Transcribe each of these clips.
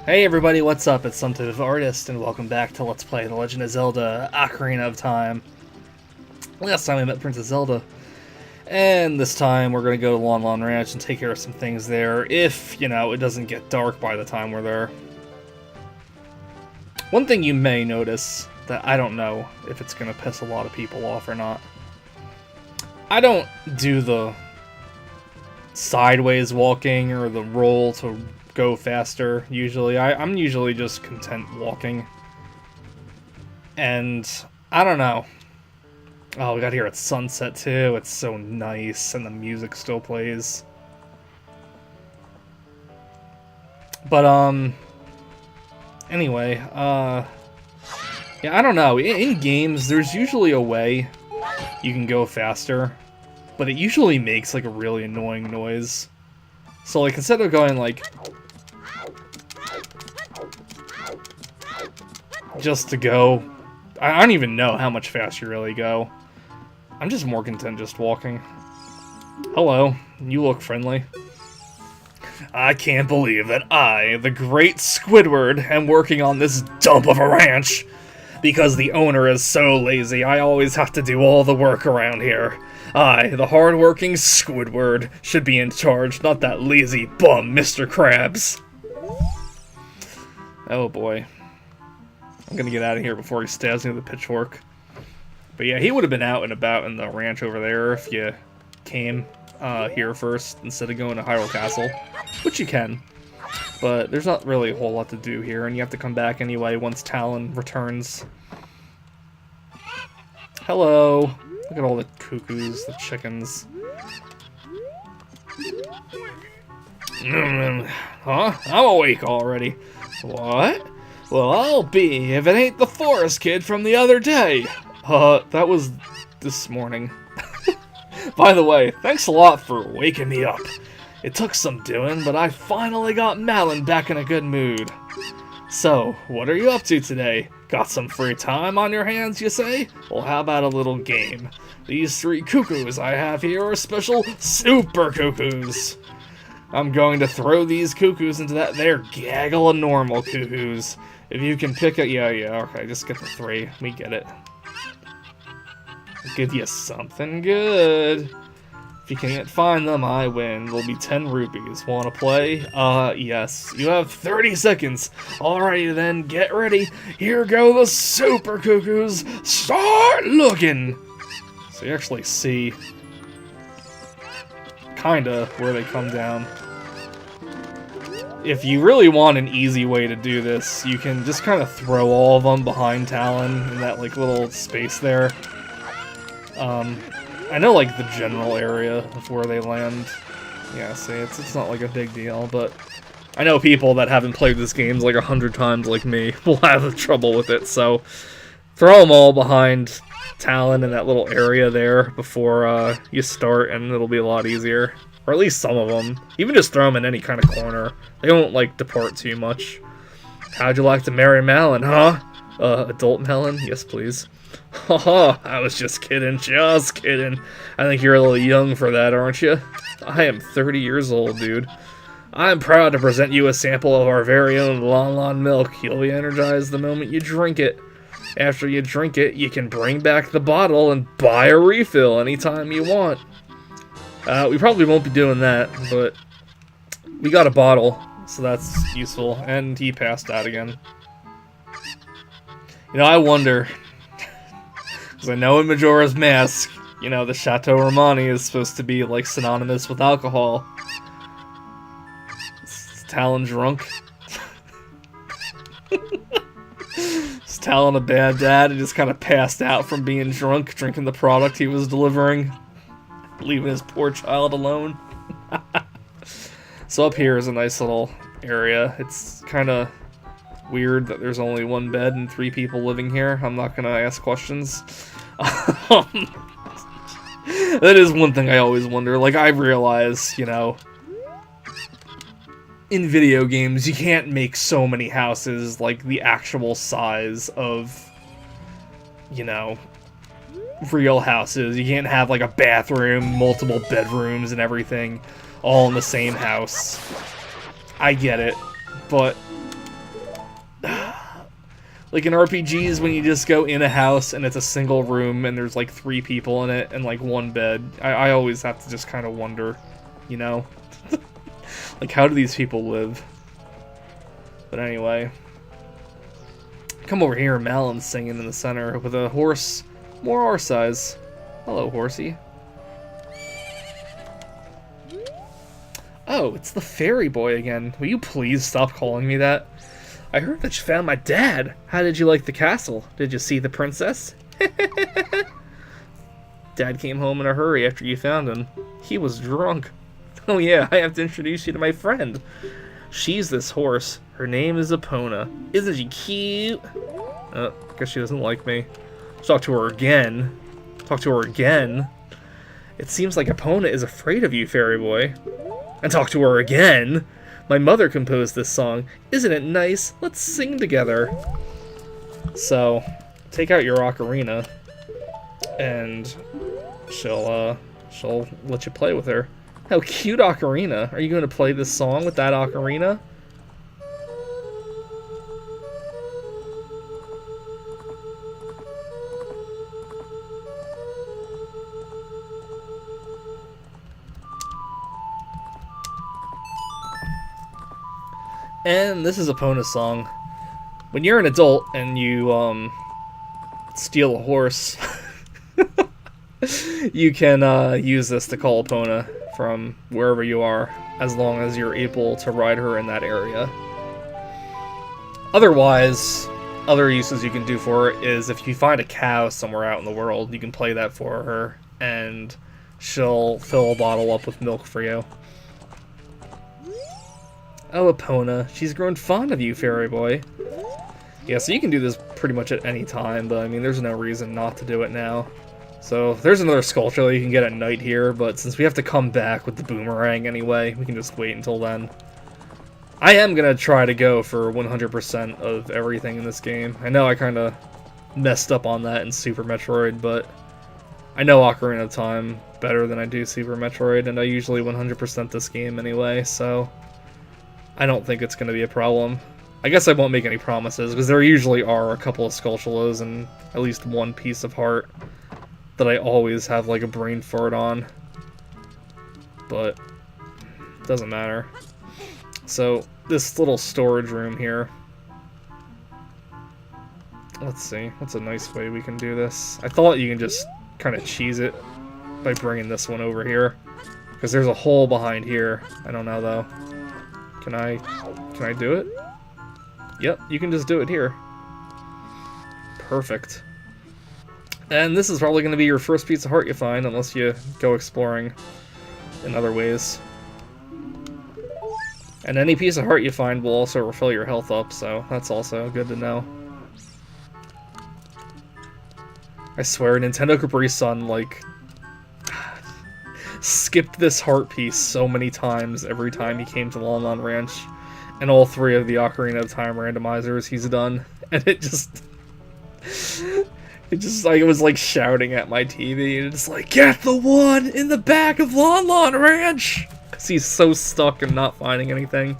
Hey everybody, what's up? It's Substantive Artist, and welcome back to Let's Play The Legend of Zelda Ocarina of Time. Last time we met Princess Zelda, and this time we're going to go to Lon Lon Ranch and take care of some things there, if, you know, it doesn't get dark by the time we're there. One thing you may notice, that I don't know if it's going to piss a lot of people off or not. I don't do the sideways walking or the roll to go faster, usually. I'm usually just content walking. And, I don't know. Oh, we got here at sunset, too. It's so nice, and the music still plays. But, anyway, yeah, I don't know. In games, there's usually a way you can go faster, but it usually makes, like, a really annoying noise. So, like, instead of going, like, just to go, I don't even know how much faster you really go. I'm just more content just walking. Hello, you look friendly. I can't believe that I, the great Squidward, am working on this dump of a ranch. Because the owner is so lazy, I always have to do all the work around here. I, the hard-working Squidward, should be in charge, not that lazy bum, Mr. Krabs. Oh boy. I'm gonna get out of here before he stabs me with a pitchfork. But yeah, he would have been out and about in the ranch over there if you came here first instead of going to Hyrule Castle. Which you can. But there's not really a whole lot to do here, and you have to come back anyway once Talon returns. Hello! Look at all the cuckoos, the chickens. Huh? I'm awake already. What? Well, I'll be if it ain't the forest kid from the other day. That was this morning. By the way, thanks a lot for waking me up. It took some doing, but I finally got Malon back in a good mood. So, what are you up to today? Got some free time on your hands, you say? Well, how about a little game? These 3 cuckoos I have here are special super cuckoos. I'm going to throw these cuckoos into that there gaggle of normal cuckoos. If you can pick it, yeah, okay, just get the 3. We get it. I'll give you something good. If you can't find them, I win. There'll be 10 rupees. Wanna play? Yes. You have 30 seconds. Alrighty then, get ready. Here go the super cuckoos. Start looking! So you actually see kinda where they come down. If you really want an easy way to do this, you can just kind of throw all of them behind Talon in that like little space there. I know like the general area of where they land. Yeah, see, it's not like a big deal, but I know people that haven't played this game like 100 times like me will have trouble with it, so throw them all behind Talon in that little area there before you start, and it'll be a lot easier. Or at least some of them. Even just throw them in any kind of corner. They won't, like, depart too much. How'd you like to marry Malon, huh? Adult Malon? Yes, please. Haha, I was just kidding, just kidding. I think you're a little young for that, aren't you? I am 30 years old, dude. I'm proud to present you a sample of our very own Lon Lon milk. You'll be energized the moment you drink it. After you drink it, you can bring back the bottle and buy a refill anytime you want. We probably won't be doing that, but we got a bottle, so that's useful, and he passed out again. You know, I wonder, because I know in Majora's Mask, you know, the Chateau Romani is supposed to be, like, synonymous with alcohol. Is Talon drunk? Is Talon a bad dad and just kind of passed out from being drunk, drinking the product he was delivering? Leaving his poor child alone. So up here is a nice little area. It's kind of weird that there's only 1 bed and 3 people living here. I'm not gonna ask questions. That is one thing I always wonder. Like, I realize, you know, in video games, you can't make so many houses like the actual size of, you know, real houses. You can't have like a bathroom, multiple bedrooms and everything all in the same house. I get it, but Like in RPGs, when you just go in a house and it's a single room and there's like 3 people in it and like 1 bed, I always have to just kind of wonder, you know? Like, how do these people live? But anyway. Come over here, Malon's singing in the center with a horse more our size. Hello, horsey. Oh, it's the fairy boy again. Will you please stop calling me that? I heard that you found my dad. How did you like the castle? Did you see the princess? Dad came home in a hurry after you found him. He was drunk. Oh yeah, I have to introduce you to my friend. She's this horse. Her name is Epona. Isn't she cute? Oh, guess she doesn't like me. Talk to her again. Talk to her again. It seems like Epona is afraid of you, fairy boy. And talk to her again. My mother composed this song. Isn't it nice? Let's sing together. So, take out your ocarina, and she'll let you play with her. How cute ocarina! Are you going to play this song with that ocarina? And this is Epona's song. When you're an adult and you steal a horse, you can use this to call Epona from wherever you are, as long as you're able to ride her in that area. Otherwise, other uses you can do for it is if you find a cow somewhere out in the world, you can play that for her, and she'll fill a bottle up with milk for you. Oh, Epona, she's grown fond of you, fairy boy. Yeah, so you can do this pretty much at any time, but I mean, there's no reason not to do it now. So, there's another sculpture that you can get at night here, but since we have to come back with the boomerang anyway, we can just wait until then. I am gonna try to go for 100% of everything in this game. I know I kinda messed up on that in Super Metroid, but I know Ocarina of Time better than I do Super Metroid, and I usually 100% this game anyway, so I don't think it's going to be a problem. I guess I won't make any promises, because there usually are a couple of Skulltulas and at least one piece of heart that I always have like a brain fart on. But it doesn't matter. So, this little storage room here. Let's see, what's a nice way we can do this? I thought you can just kind of cheese it by bringing this one over here, because there's a hole behind here. I don't know though. Can I do it? Yep, you can just do it here. Perfect. And this is probably going to be your first piece of heart you find, unless you go exploring in other ways. And any piece of heart you find will also refill your health up, so that's also good to know. I swear, Nintendo Capri Sun, like, skipped this heart piece so many times every time he came to Lon Lon Ranch, and all 3 of the Ocarina of Time randomizers he's done, and it just like, it was like shouting at my TV, and it's like, get the one in the back of Lon Lon Ranch! Because he's so stuck and not finding anything.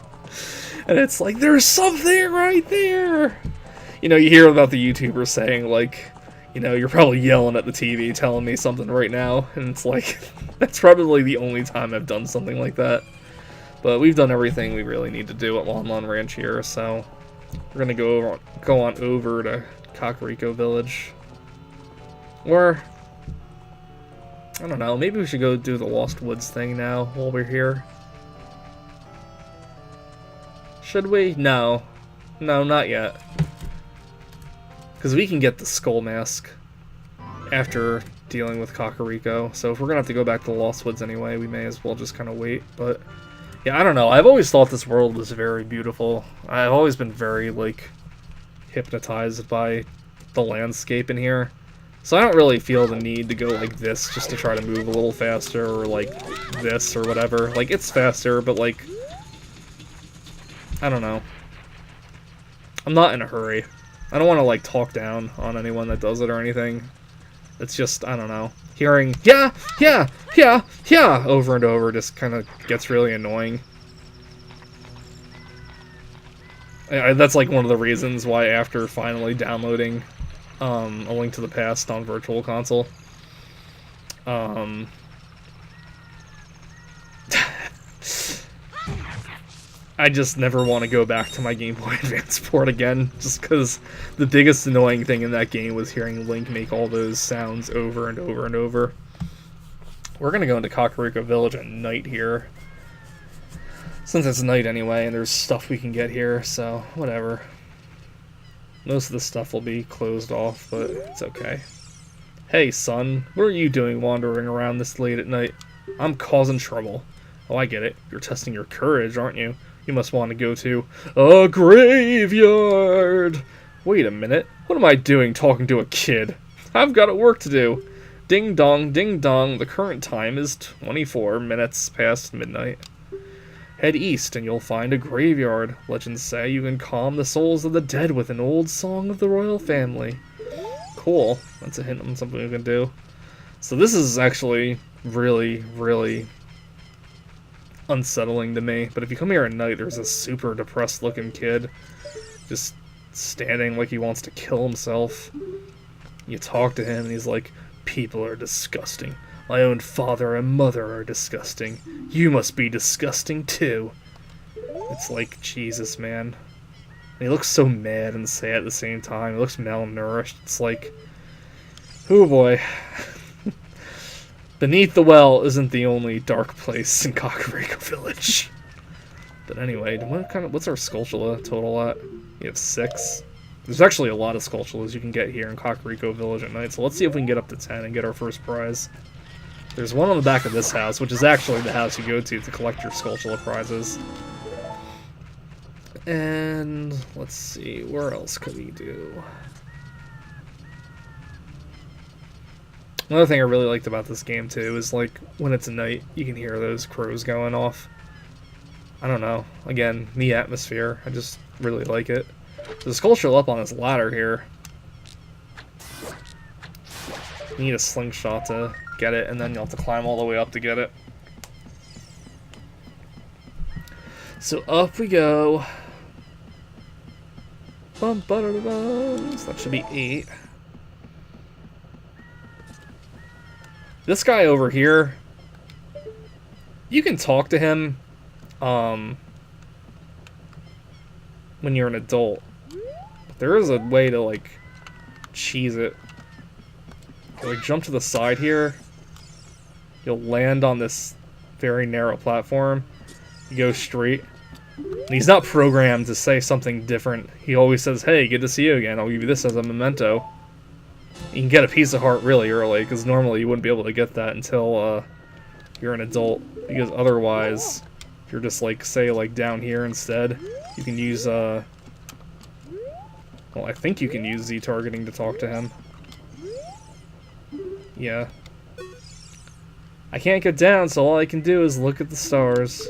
And it's like, there's something right there! You know, you hear about the YouTubers saying, like, you know, you're probably yelling at the TV telling me something right now, and it's like, that's probably the only time I've done something like that. But we've done everything we really need to do at Lon Lon Ranch here, so we're gonna go on over to Kakariko Village. Or, I don't know, maybe we should go do the Lost Woods thing now while we're here. Should we? No. No, not yet. Because we can get the Skull Mask after dealing with Kakariko, so if we're gonna have to go back to the Lost Woods anyway, we may as well just kind of wait. But yeah, I don't know, I've always thought this world was very beautiful. I've always been very, like, hypnotized by the landscape in here. So I don't really feel the need to go like this just to try to move a little faster, or like this or whatever. Like, it's faster, but like, I don't know. I'm not in a hurry. I don't want to, like, talk down on anyone that does it or anything. It's just, I don't know. Hearing, yeah, over and over just kind of gets really annoying. That's like one of the reasons why after finally downloading A Link to the Past on Virtual Console, I just never want to go back to my Game Boy Advance port again, just because the biggest annoying thing in that game was hearing Link make all those sounds over and over and over. We're going to go into Kakariko Village at night here, since it's night anyway, and there's stuff we can get here, so whatever. Most of the stuff will be closed off, but it's okay. Hey, son, what are you doing wandering around this late at night? I'm causing trouble. Oh, I get it. You're testing your courage, aren't you? You must want to go to a graveyard. Wait a minute. What am I doing talking to a kid? I've got work to do. Ding dong, ding dong. The current time is 24 minutes past midnight. Head east and you'll find a graveyard. Legends say you can calm the souls of the dead with an old song of the royal family. Cool. That's a hint on something we can do. So this is actually really, really unsettling to me, but if you come here at night, there's a super depressed looking kid just standing like he wants to kill himself. You talk to him and he's like, people are disgusting. My own father and mother are disgusting. You must be disgusting too. It's like, Jesus, man. And he looks so mad and sad at the same time. He looks malnourished. It's like, oh boy. Beneath the well isn't the only dark place in Kakariko Village. But anyway, what's our Skulltula total at? You have 6. There's actually a lot of Skulltulas you can get here in Kakariko Village at night, so let's see if we can get up to 10 and get our first prize. There's one on the back of this house, which is actually the house you go to collect your Skulltula prizes. And let's see, where else could we do? Another thing I really liked about this game, too, is, like, when it's night, you can hear those crows going off. I don't know. Again, the atmosphere. I just really like it. There's a Skulltula up on this ladder here. You need a slingshot to get it, and then you'll have to climb all the way up to get it. So up we go. Bum, ba-da-da-bum. So that should be 8. This guy over here, you can talk to him when you're an adult. But there is a way to, like, cheese it. Like, jump to the side here. You'll land on this very narrow platform. You go straight. And he's not programmed to say something different. He always says, hey, good to see you again. I'll give you this as a memento. You can get a piece of heart really early, because normally you wouldn't be able to get that until you're an adult. Because otherwise, if you're just, like, say, like, down here instead, you can use, well, I think you can use Z-targeting to talk to him. Yeah. I can't get down, so all I can do is look at the stars.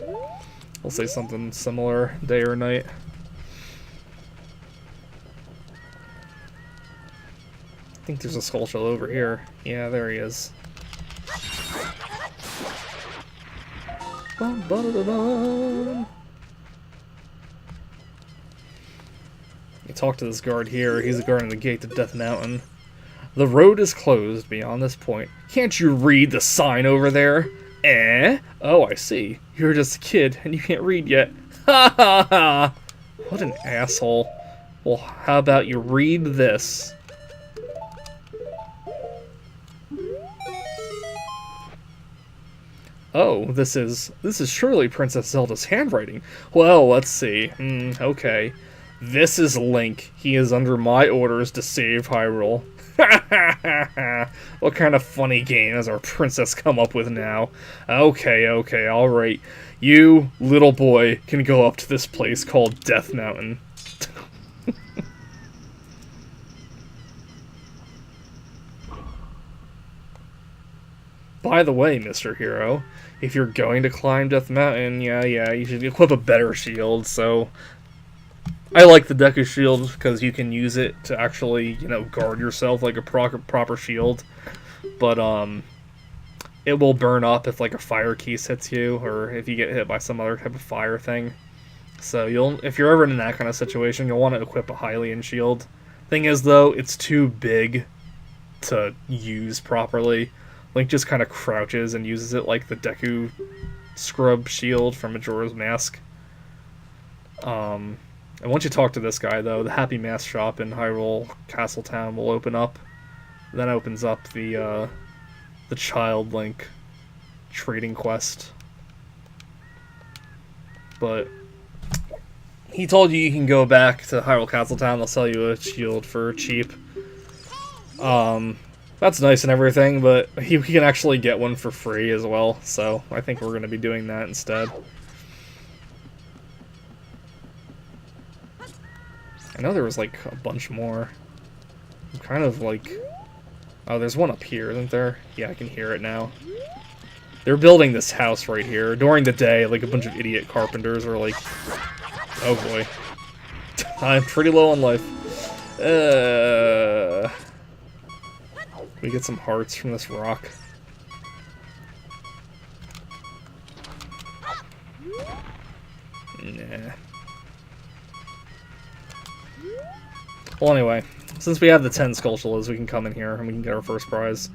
I'll say something similar, day or night. I think there's a Skulltula over here. Yeah, there he is. Bum, ba-da-da-dum. You talk to this guard here. He's guarding the gate to Death Mountain. The road is closed beyond this point. Can't you read the sign over there? Eh? Oh, I see. You're just a kid and you can't read yet. Ha ha ha! What an asshole. Well, how about you read this? Oh, this is surely Princess Zelda's handwriting. Well, let's see. Okay. This is Link. He is under my orders to save Hyrule. What kind of funny game has our princess come up with now? Okay, alright. You, little boy, can go up to this place called Death Mountain. By the way, Mr. Hero, if you're going to climb Death Mountain, yeah, you should equip a better shield, so... I like the Deku Shield because you can use it to actually, you know, guard yourself like a proper shield. But, it will burn up if, like, a fire keys hits you, or if you get hit by some other type of fire thing. So if you're ever in that kind of situation, you'll want to equip a Hylian shield. Thing is, though, it's too big to use properly. Link just kind of crouches and uses it like the Deku scrub shield from Majora's Mask. And once you talk to this guy, though, the Happy Mask shop in Hyrule Castletown will open up. Then opens up the Child Link trading quest. But he told you can go back to Hyrule Castletown. They'll sell you a shield for cheap. That's nice and everything, but he can actually get one for free as well. So I think we're going to be doing that instead. I know there was like a bunch more. I'm kind of like... Oh, there's one up here, isn't there? Yeah, I can hear it now. They're building this house right here. During the day, like a bunch of idiot carpenters are like... Oh boy. I'm pretty low on life. We get some hearts from this rock. Nah. Well, anyway, since we have the 10 Skulltulas, we can come in here and we can get our first prize.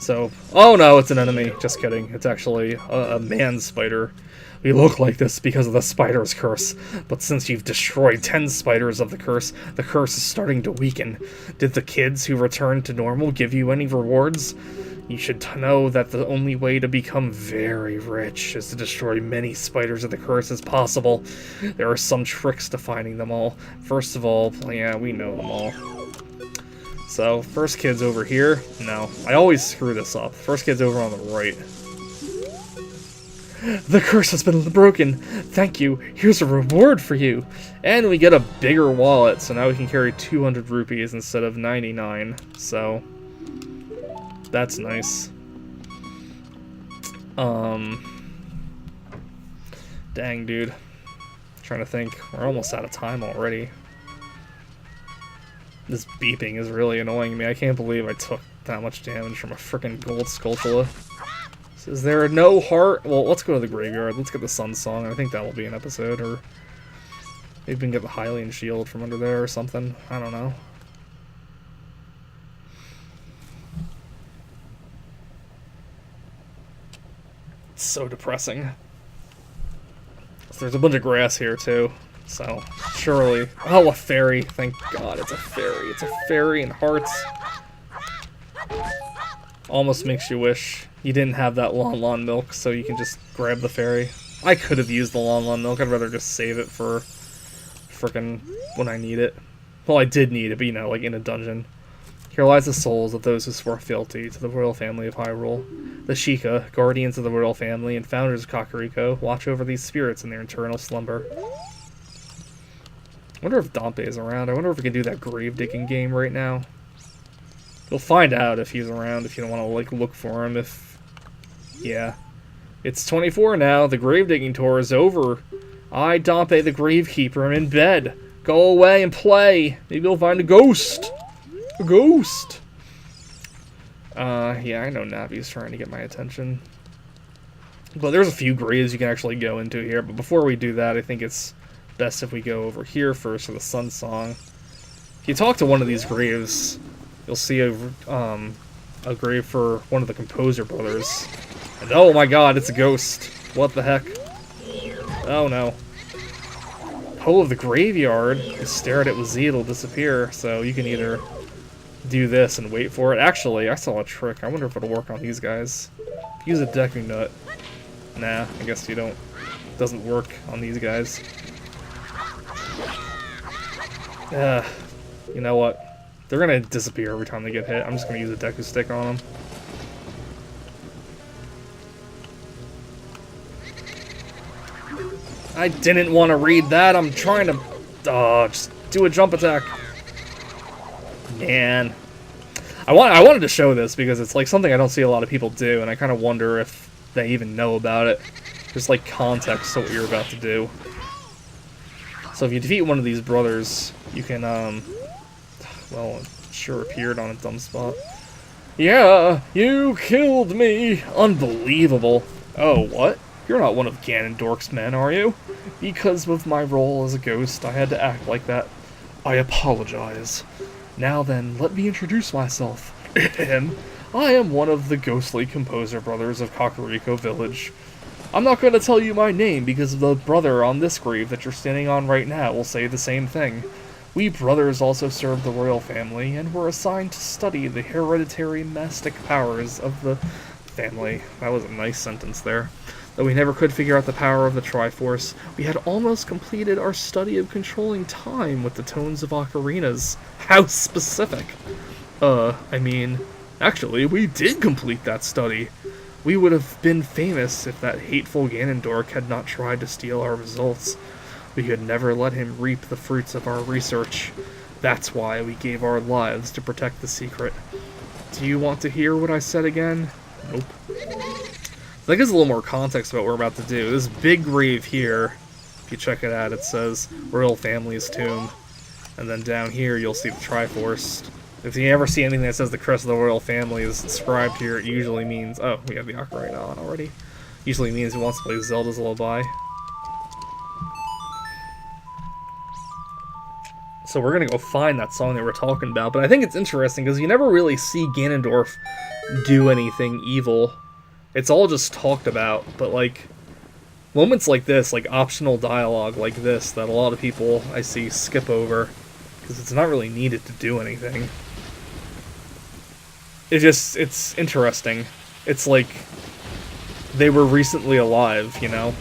So, oh no, it's an enemy. Just kidding. It's actually a man spider. We look like this because of the spider's curse, but since you've destroyed 10 spiders of the curse is starting to weaken. Did the kids who returned to normal give you any rewards? You should know that the only way to become very rich is to destroy many spiders of the curse as possible. There are some tricks to finding them all. First of all, yeah, we know them all. So, first kid's over here. No, I always screw this up. First kid's over on the right. The curse has been broken. Thank you. Here's a reward for you. And we get a bigger wallet, so now we can carry 200 rupees instead of 99. So, that's nice. Dang, dude. Trying to think. We're almost out of time already. This beeping is really annoying me. I can't believe I took that much damage from a freaking gold Skulltula. Is there no heart? Well, let's go to the graveyard. Let's get the Sun Song. I think that will be an episode, or maybe we can get the Hylian shield from under there or something. I don't know. It's so depressing. So there's a bunch of grass here, too. So, surely... Oh, a fairy. Thank God, it's a fairy. It's a fairy and hearts. Almost makes you wish you didn't have that Lon milk, so you can just grab the fairy. I could have used the Lon milk. I'd rather just save it for frickin' when I need it. Well, I did need it, but you know, like in a dungeon. Here lies the souls of those who swore fealty to the royal family of Hyrule. The Sheikah, guardians of the royal family and founders of Kakariko, watch over these spirits in their eternal slumber. I wonder if Dompe is around. I wonder if we can do that grave digging game right now. You'll find out if he's around, if you don't want to, like, look for him, if... Yeah. It's 24 now, the grave digging tour is over. I, Dompe the Gravekeeper, am in bed. Go away and play. Maybe you'll find a ghost. A ghost! Yeah, I know Navi's trying to get my attention. But there's a few graves you can actually go into here, but before we do that, I think it's best if we go over here first for the Sun Song. If you talk to one of these graves, you'll see a grave for one of the Composer brothers. And oh my god, it's a ghost. What the heck? Oh no. Pull of the Graveyard. You stare at it with Z, it'll disappear. So you can either do this and wait for it. Actually, I saw a trick. I wonder if it'll work on these guys. Use a Deku Nut. Nah, I guess you don't. It doesn't work on these guys. You know what? They're gonna disappear every time they get hit. I'm just gonna use a Deku Stick on them. I didn't want to read that. I'm trying to... just do a jump attack. Man. I wanted to show this because it's like something I don't see a lot of people do, and I kind of wonder if they even know about it. Just like context to what you're about to do. So if you defeat one of these brothers, you can, well, it sure appeared on a dumb spot. Yeah, you killed me! Unbelievable. Oh, what? You're not one of Ganondorf's men, are you? Because of my role as a ghost, I had to act like that. I apologize. Now then, let me introduce myself. I am one of the ghostly composer brothers of Kakariko Village. I'm not going to tell you my name because the brother on this grave that you're standing on right now will say the same thing. We brothers also serve the royal family and were assigned to study the hereditary mystic powers of the family. That was a nice sentence there. Though we never could figure out the power of the Triforce, we had almost completed our study of controlling time with the tones of ocarinas. How specific! Actually, we did complete that study. We would have been famous if that hateful Ganondorf had not tried to steal our results. We could never let him reap the fruits of our research. That's why we gave our lives to protect the secret. Do you want to hear what I said again? Nope. That gives a little more context about what we're about to do. This big grave here, if you check it out, it says Royal Family's Tomb. And then down here, you'll see the Triforce. If you ever see anything that says the crest of the Royal Family is inscribed here, it usually means... Oh, we have the Ocarina on already. Usually means he wants to play Zelda's Lullaby. So we're gonna go find that song that we're talking about, but I think it's interesting because you never really see Ganondorf do anything evil. It's all just talked about, but like moments like this, like optional dialogue like this, that a lot of people I see skip over because it's not really needed to do anything. It's interesting. It's like they were recently alive, you know?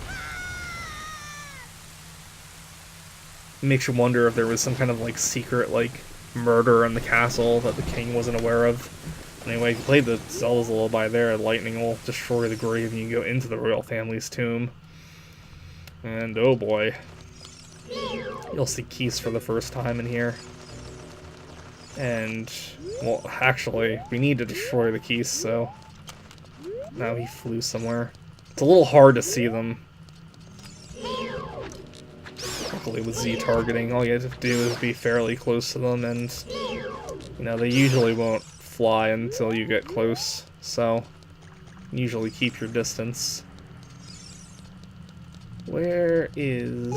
It makes you wonder if there was some kind of like secret like murder in the castle that the king wasn't aware of. Anyway, if you played the Zelda's Lullaby there, lightning will destroy the grave and you can go into the royal family's tomb. And oh boy. You'll see Keys for the first time in here. And, well, actually, we need to destroy the Keys, so... Now he flew somewhere. It's a little hard to see them. Luckily with Z targeting, all you have to do is be fairly close to them, and, you know, they usually won't fly until you get close, so usually keep your distance. Where is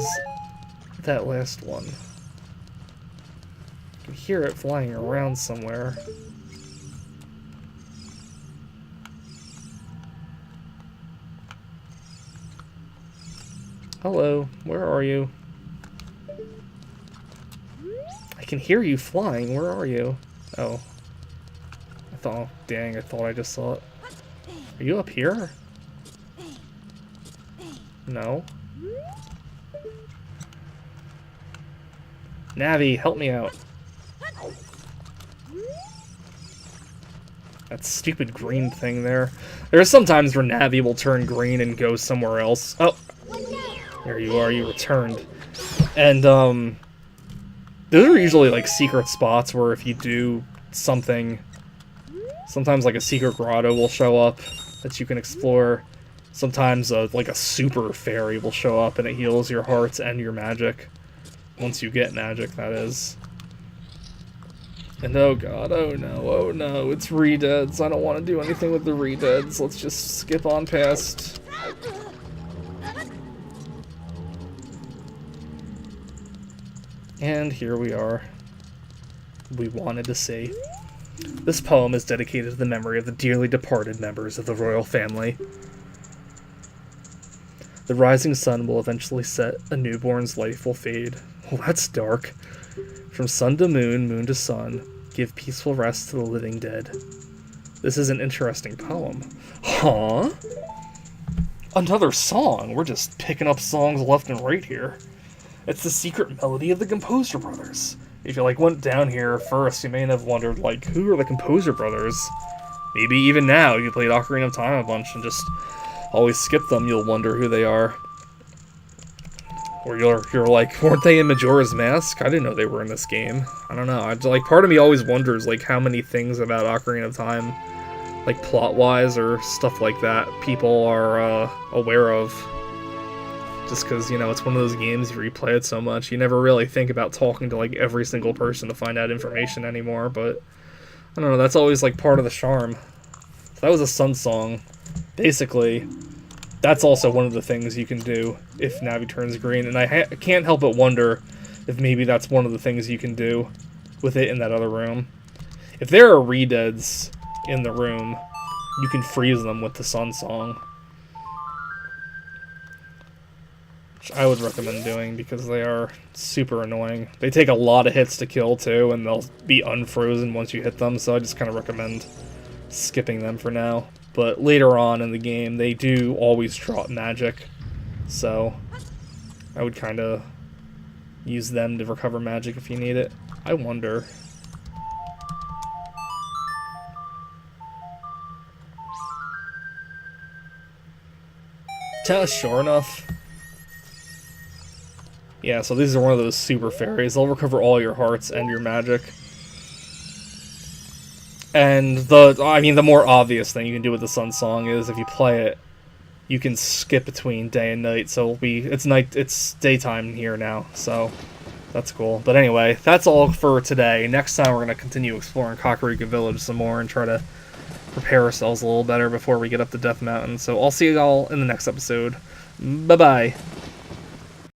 that last one? I can hear it flying around somewhere. Hello, where are you? I can hear you flying, where are you? Oh. Oh, dang, I thought I just saw it. Are you up here? No. Navi, help me out. That stupid green thing there. There are some times where Navi will turn green and go somewhere else. Oh! There you are, you returned. And, those are usually, like, secret spots where if you do something... Sometimes, like, a secret grotto will show up that you can explore. Sometimes, like, a super fairy will show up and it heals your hearts and your magic. Once you get magic, that is. And oh god, oh no, it's Redeads. I don't want to do anything with the Redeads. Let's just skip on past. And here we are. We wanted to see. This poem is dedicated to the memory of the dearly departed members of the royal family. The rising sun will eventually set, a newborn's life will fade. Well, that's dark. From sun to moon, moon to sun, give peaceful rest to the living dead. This is an interesting poem. Huh? Another song? We're just picking up songs left and right here. It's the secret melody of the Composer Brothers. If you, like, went down here first, you may have wondered, like, who are the Composer Brothers? Maybe even now, if you played Ocarina of Time a bunch and just always skip them, you'll wonder who they are. Or you're like, weren't they in Majora's Mask? I didn't know they were in this game. I don't know. Like, part of me always wonders, like, how many things about Ocarina of Time, like, plot-wise or stuff like that, people are aware of. Just because, you know, it's one of those games, you replay it so much, you never really think about talking to, like, every single person to find out information anymore, but I don't know, that's always, like, part of the charm. So that was a Sun song. Basically, the Sun song is, like, the melody of the Composer Brothers. It's the secret melody of the Composer Brothers. It's a that's also one of the things you can do if Navi turns green. And I can't help but wonder if maybe that's one of the things you can do with it in that other room. If there are redeads in the room, you can freeze them with the Sun Song. Which I would recommend doing because they are super annoying. They take a lot of hits to kill too, and they'll be unfrozen once you hit them, so I just kind of recommend skipping them for now. But later on in the game, they do always drop magic, so I would kind of use them to recover magic if you need it. I wonder. Sure enough. Yeah, so these are one of those super fairies. They'll recover all your hearts and your magic. And the more obvious thing you can do with the Sun Song is if you play it, you can skip between day and night. So it's daytime here now, so that's cool. But anyway, that's all for today. Next time we're going to continue exploring Kakariko Village some more and try to prepare ourselves a little better before we get up to Death Mountain. So I'll see you all in the next episode. Bye-bye.